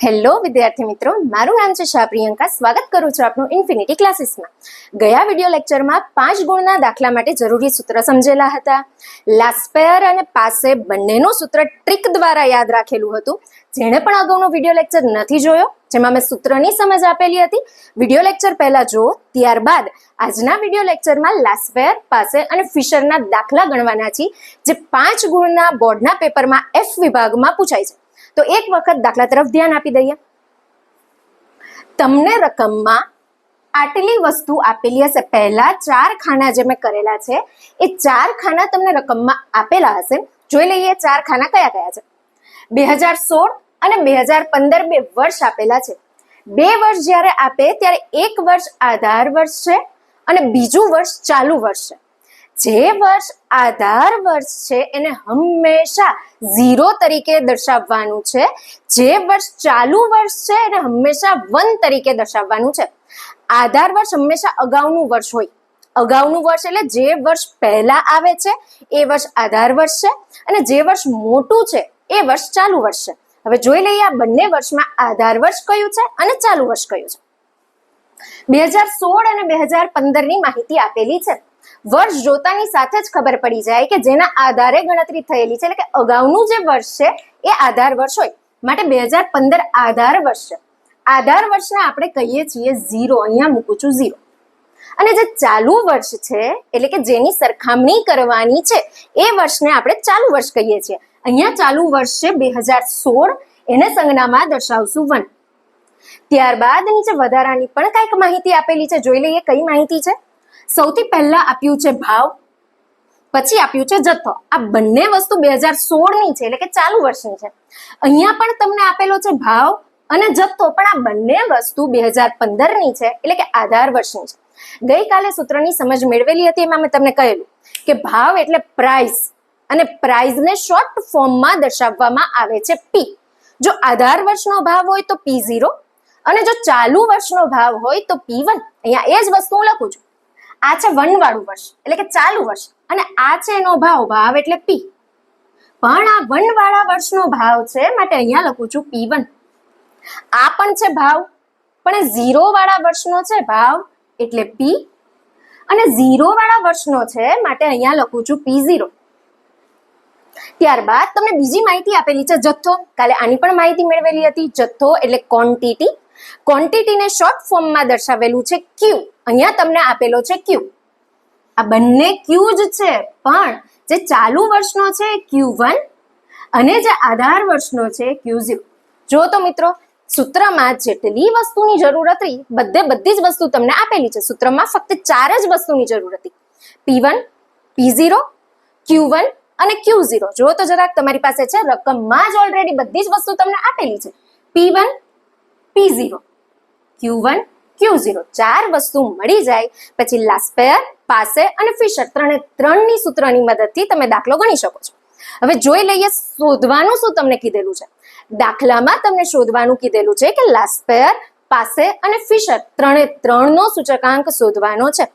Hello વિદ્યાર્થી મિત્રો, મારું નામ છે શાહ પ્રિયંકા. સ્વાગત કરું છું આપનું ઇન્ફિનિટી ક્લાસીસમાં. ગયા વિડીયો લેક્ચરમાં 5 ગુણના દાખલા માટે જરૂરી સૂત્ર સમજેલા હતા. લાસ્પેયર અને પાસે બંનેનું સૂત્ર ટ્રીક દ્વારા યાદ રાખેલું હતું. જેણે પણ અગાઉનો વિડીયો લેક્ચર નથી જોયો, જેમાં મેં સૂત્રની સમજ આપેલી હતી, વિડીયો લેક્ચર પહેલા જુઓ. ત્યારબાદ આજના વિડીયો લેક્ચરમાં લાસ્પેયર, પાસે અને ફિશરના દાખલા ગણવાના છે, જે 5 ગુણના બોર્ડના પેપરમાં F વિભાગમાં પૂછાય છે. તો એક વખત દાખલા તરફ ધ્યાન આપી દઈએ. તમને રકમમાં આટલી વસ્તુ આપેલી હશે. પહેલા 4 ખાના જે મેં કરેલા છે, એ 4 ખાના તમને રકમમાં આપેલા હશે. જોઈ લઈએ 4 ખાના કયા કયા છે. 2016 અને 2015 બે વર્ષ આપેલા છે. 2 વર્ષ જ્યારે આપે ત્યારે એક વર્ષ આધાર વર્ષ છે અને બીજું વર્ષ ચાલુ વર્ષ છે. જે વર્ષ આધાર વર્ષ છે એને હંમેશા 0 તરીકે દર્શાવવાનું છે. જે વર્ષ ચાલુ વર્ષ છે એને હંમેશા 1 તરીકે દર્શાવવાનું છે. આધાર વર્ષ હંમેશા અગાઉનું વર્ષ હોય. અગાઉનું વર્ષ એટલે જે વર્ષ પહેલા આવે છે એ વર્ષ આધાર વર્ષ છે, અને જે વર્ષ મોટું છે એ વર્ષ ચાલુ વર્ષ છે. હવે જોઈ લઈએ આ બંને વર્ષમાં આધાર વર્ષ કયું છે અને ચાલુ વર્ષ કયું છે. 2016 અને 2015 ની માહિતી આપેલી છે. વર્ષ જોતાની સાથે જ ખબર પડી જાય કે જેના આધારે ગણતરી થયેલી છે, એટલે કે અગાઉનું જે વર્ષ છે એ આધાર વર્ષ હોય. માટે 2015 આધાર વર્ષ છે. આધાર વર્ષને આપણે કહીએ છીએ 0. અહીંયા મૂકું છું 0. અને જે ચાલુ વર્ષ છે, એટલે કે જેની સરખામણી કરવાની છે, એ વર્ષને આપણે ચાલુ વર્ષ કહીએ છીએ. અહીંયા ચાલુ વર્ષ છે 2016, એને સંજ્ઞામાં દર્શાવશું 1. ત્યારબાદ નીચે વધારાની પણ કંઈક માહિતી આપેલી છે. જોઈ લઈએ કઈ માહિતી છે. સૌથી પહેલા આપ્યું છે ભાવ, પછી આપ્યું છે જથ્થો. આ બંને વસ્તુ 2016 ની છે, એટલે કે ચાલુ વર્ષની છે. અહીંયા પણ તમને આપેલો છે ભાવ અને જથ્થો, પણ આ બંને વસ્તુ 2015 ની છે, એટલે કે આધાર વર્ષની છે. ગઈકાલે સૂત્રની સમજ મેળવેલી હતી, એમાં મેં તમને કહેલું કે ભાવ એટલે પ્રાઇસ, અને પ્રાઇઝને શોર્ટ ફોર્મમાં દર્શાવવામાં આવે છે P. જો આધાર વર્ષનો ભાવ હોય તો P0, અને જો ચાલુ વર્ષનો ભાવ હોય તો P1. અહીંયા એ જ વસ્તુ હું લખું છું. આ છે 1 વાળું વર્ષ, એટલે કે ચાલુ વર્ષ, અને આ છે એનો ભાવ, ભાવ એટલે P. પણ આ 1 વાળા વર્ષનો ભાવ છે, માટે અહીંયા લખું છું P1. આ પણ છે ભાવ, પણ એ 0 વાળા વર્ષનો છે ભાવ, એટલે P. અને 0 વાળા વર્ષનો છે, માટે અહીંયા લખું છું P0. ત્યારબાદ તમને બીજી માહિતી આપેલી છે જથ્થો. કાલે આની પણ માહિતી મેળવેલી હતી. જથ્થો એટલે ક્વોન્ટિટી. ક્વોન્ટિટીને શોર્ટ ફોર્મમાં દર્શાવેલું છે Q. અહીંયા તમને આપેલો છે Q. આ બંને Q જ છે, પણ જે ચાલુ વર્ષનો છે Q1 અને જે આધાર વર્ષનો છે Q0. જો તો મિત્રો, સૂત્રમાં જેટલી વસ્તુની જરૂર હતી, બધી જ વસ્તુ તમને આપેલી છે. સૂત્રમાં ફક્ત 4 જ વસ્તુની જરૂર હતી. P1, P0, Q1 અને Q0. જો તો જરાક તમારી પાસે છે, રકમમાં જ ઓલરેડી બધી જ વસ્તુ તમને આપેલી છે. P1, P0, Q1, Q0. 4 વસ્તુ મળી જાય પછી લાસ્પેયર, પાસે અને ફિશર ત્રણની સૂત્રની મદદથી તમે દાખલો ગણી શકો છો. હવે જોઈ લઈએ શોધવાનું શું તમને કીધેલું છે. દાખલામાં તમને શોધવાનું કીધેલું છે કે લાસ્પેયર, પાસે અને ફિશર ત્રણનો સૂચકાંક શોધવાનો છે.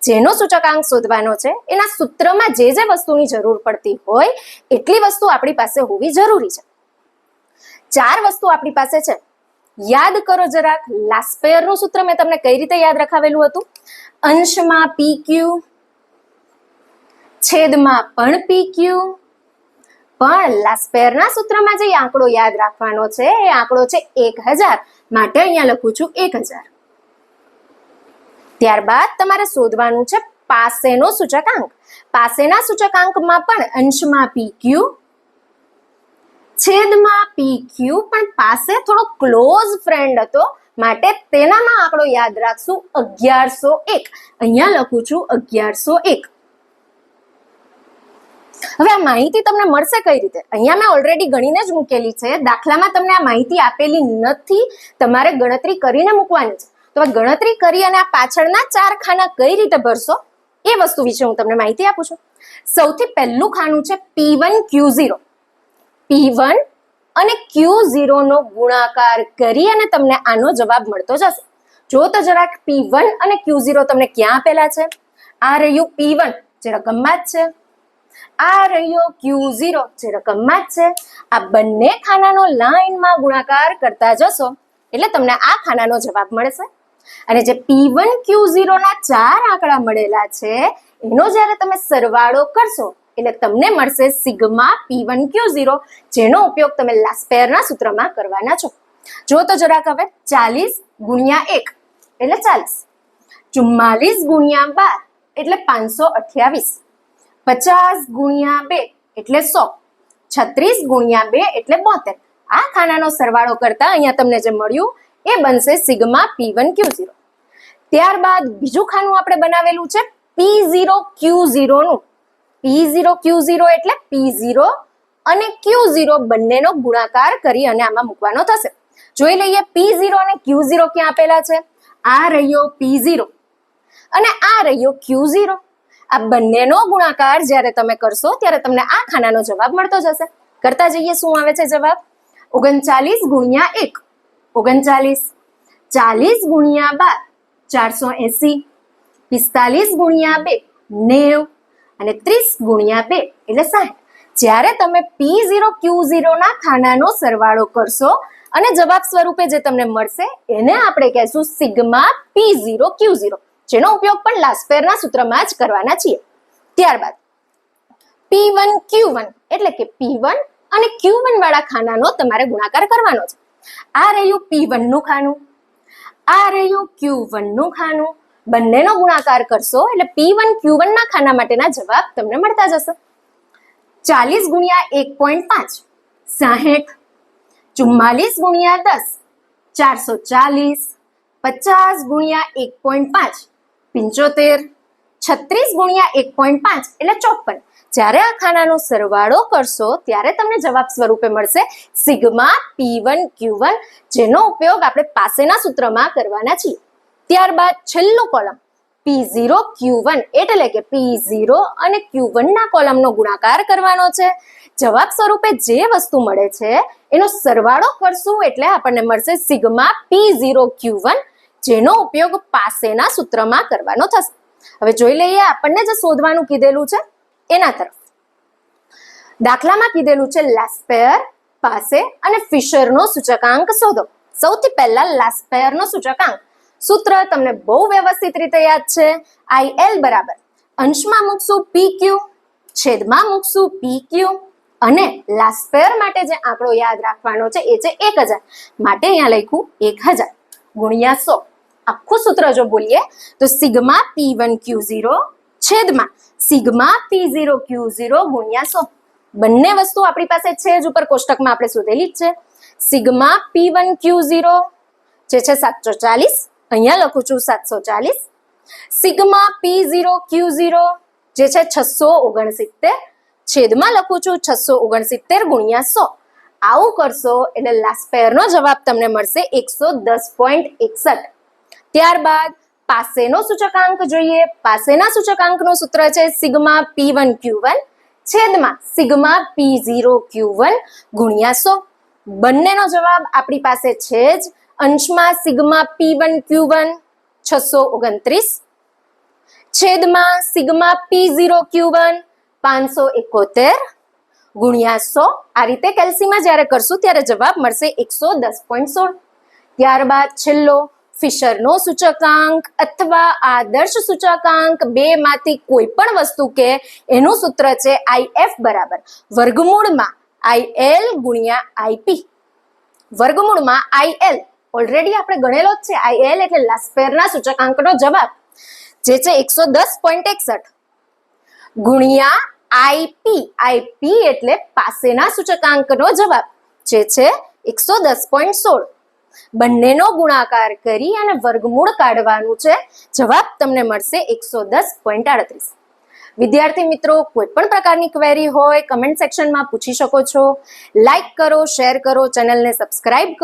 જેનો સૂચકાંક શોધવાનો છે એના સૂત્રમાં જે વસ્તુની જરૂર પડતી હોય એટલી વસ્તુ આપણી પાસે હોવી જરૂરી છે. 4 વસ્તુ આપણી પાસે છે. યાદ કરો જરાક, લાસ્પેયરનું સૂત્ર મેં તમને કઈ રીતે યાદ રખાવેલું હતું. અંશમાં PQ, છેદમાં પણ PQ. પણ લાસ્પેયરના સૂત્રમાં જે આંકડો યાદ રાખવાનો છે એ આંકડો છે 1000, માટે અહીંયા લખું છું 1000. ત્યારબાદ તમારે શોધવાનું છે પાસેનો સૂચકાંક. પાસેના સૂચકાંકમાં પણ અંશમાં PQ, છેદમાં PQ, પણ પાસે થોડો ક્લોઝ ફ્રેન્ડ હતો, માટે તેનામાં આંકડો યાદ રાખશું 1101. અહીંયા લખું છું 1101. હવે આ માહિતી તમને મળશે કઈ રીતે? અહીંયા મેં ઓલરેડી ગણીને જ મૂકેલી છે. દાખલામાં તમને આ માહિતી આપેલી નથી, તમારે ગણતરી કરીને મૂકવાની છે. તો ગણતરી કરી અને આ પાછળના 4 ખાના કઈ રીતે ભરશો એ વસ્તુ વિશે હું તમને માહિતી આપું છું. સૌથી પહેલું ખાનું છે P1, Q0. P1 અને Q0 નો ગુણાકાર કરી અને તમને આનો જવાબ મળતો જશે. જો તો જરાક P1 અને Q0 તમને ક્યાં આપેલા છે? આ રહ્યું P1, જે રકમમાં જ છે. આ રહ્યો Q0 જે રકમમાં જ છે. આ બંને ખાનાનો લાઈનમાં ગુણાકાર કરતા જશો એટલે તમને આ ખાનાનો જવાબ મળશે. અને જે P1 Q0 ના 4 આંકડા મળેલા છે એનો જ્યારે તમે સરવાળો કરશો એટલે તમને મળશે સિગ્મા P1 Q0, જેનો ઉપયોગ તમે લાસ્પેરના સૂત્રમાં કરવાના છો. જો તો જરાક હવે 40 ગુણ્યા 1 એટલે 40, 44 ગુણ્યા 12 એટલે 528, 50 ગુણ્યા 2 એટલે 100, 36 ગુણ્યા 2 એટલે 72. આ ખાનાનો સરવાળો કરતા અહીંયા તમને જે મળ્યું એ બનશે સિગ્મા P1 Q0. ત્યારબાદ બીજું ખાનું આપણે બનાવેલું છે P0 Q0 નું. P0 Q0 એટલે P0 અને Q0 બંનેનો ગુણાકાર કરી અને આમાં મૂકવાનો થશે. જોઈ લઈએ P0 અને Q0 ક્યાં આપેલા છે. આ રહ્યો P0 અને આ રહ્યો Q0. આ બંનેનો ગુણાકાર જ્યારે તમે કરશો ત્યારે તમને આ ખાનાનો જવાબ મળતો જશે. કરતા જઈએ શું આવે છે જવાબ. 39 ગુણ્યા 1 39, 40 ગુણ્યા 12 480, 45 ગુણ્યા 2 90 અને 30 ગુણ્યા 2 એટલે 60. જ્યારે તમે P0 Q0 ના ખાનાનો સરવાળો કરશો અને જવાબ સ્વરૂપે જે તમને મળશે એને આપણે કહેશું સિગ્મા P0 Q0, જેનો ઉપયોગ પણ લાસ્પેરના સૂત્રમાં જ કરવાના છીએ. ત્યારબાદ P1 Q1 એટલે કે P1 અને Q1 વાળા ખાનાનો તમારે ગુણાકાર કરવાનો છે. આ રહ્યું P1 નું ખાનું, આ રહ્યું Q1 નું ખાનું. બંનેનો ગુણાકાર કરશો એટલે P1 Q1 ના ખાના માટેના જવાબ તમને મળતા જશે. 40 ગુણ્યા 1.5 60, 44 ગુણ્યા 10 440, 50 ગુણ્યા 1.5 75, 36 ગુણ્યા 1.5 એટલે 54. જ્યારે આ ખાનાનો સરવાળો કરશો ત્યારે તમને જવાબ સ્વરૂપે મળશે સિગ્મા P1 Q1, જેનો ઉપયોગ આપણે પાસેના સૂત્રમાં કરવાના છીએ. ત્યારબાદ છેલ્લું કોલમ P0 Q1 એટલે કે P0 અને Q1 ના કોલમનો ગુણાકાર કરવાનો છે. જવાબ સ્વરૂપે જે વસ્તુ મળે છે એનો સરવાળો કરશું એટલે આપણને મળશે સિગ્મા P0 Q1, જેનો ઉપયોગ પાસેના સૂત્રમાં કરવાનો થશે. હવે જોઈ લઈએ આપણને જે શોધવાનું કીધેલું છે એના તરફ. દાખલામાં કીધેલું છે લાસ્પેર, પાસે અને ફિશરનો સૂચકાંક શોધો. સૌથી પહેલા લાસ્પેરનો સૂચકાંક સૂત્ર તમને બહુ વ્યવસ્થિત રીતે યાદ છે. IL બરાબર અંશમાં મૂકશું PQ, છેદમાં મૂકશું PQ અને લાસ્પેર માટે જે આંકડો યાદ રાખવાનો છે એ છે 1000, માટે અહીંયા લખ્યું 1000 ગુણ્યા 100. આખું સૂત્ર જો બોલીએ તો સિગ્મા P1 Q0 છેદમાં સિગ્મા P0 Q0 ગુણ્યા 100. બંને વસ્તુ આપણી પાસે છે જ, ઉપર કોષ્ટકમાં આપણે શોધેલી જ છે. સિગ્મા P1 Q0 જે છે 740, અહીંયા લખું છું 740. સિગ્મા P0 Q0 જે છે 669, છેદમાં લખું છું 669 ગુણ્યા 100. આવું કરશો એટલે લાસ્પેરનો જવાબ તમને મળશે 110.61. ત્યારબાદ પાસેનો સૂચકાંક જોઈએ. પાસેના સૂચકાંકનું સૂત્ર છે સિગ્મા P1 Q1 છેદમાં સિગ્મા P0 Q1 ગુણ્યા 100. બંનેનો જવાબ આપણી પાસે છે જ. અંશમાં સિગ્મા P1 Q1 629, છેદમાં સિગ્મા P0 Q1 571 ગુણ્યા 100. આ રીતે કેલ્સીમાં જ્યારે કરશું ત્યારે જવાબ મળશે 110.16. ત્યારબાદ છેલ્લો ફિશરનો સૂચકાંક અથવા આદર્શ સૂચકાંક, બે માંથી કોઈ પણ વસ્તુ કે એનું સૂત્ર છે IF બરાબર વર્ગમૂળમાં IL ગુણ્યા IP. વર્ગમૂળમાં IL ઓલરેડી આપણે ગણેલો જ છે. IL એટલે લાસ્પેરના સૂચકાંકનો જવાબ જે છે 110.61 ગુણ્યા IP. IP એટલે પાસેના સૂચકાંકનો જવાબ જે છે 110.16. બંનેનો ગુણાકાર કરી અને વર્ગમૂળ કાઢવાનું છે. જવાબ તમને મળશે 110.38. વિદ્યાર્થી મિત્રો, કોઈ પણ પ્રકારની ક્વેરી હોય કમેન્ટ સેક્શનમાં પૂછી શકો છો. લાઈક કરો, શેર કરો, ચેનલને સબસ્ક્રાઇબ કરો.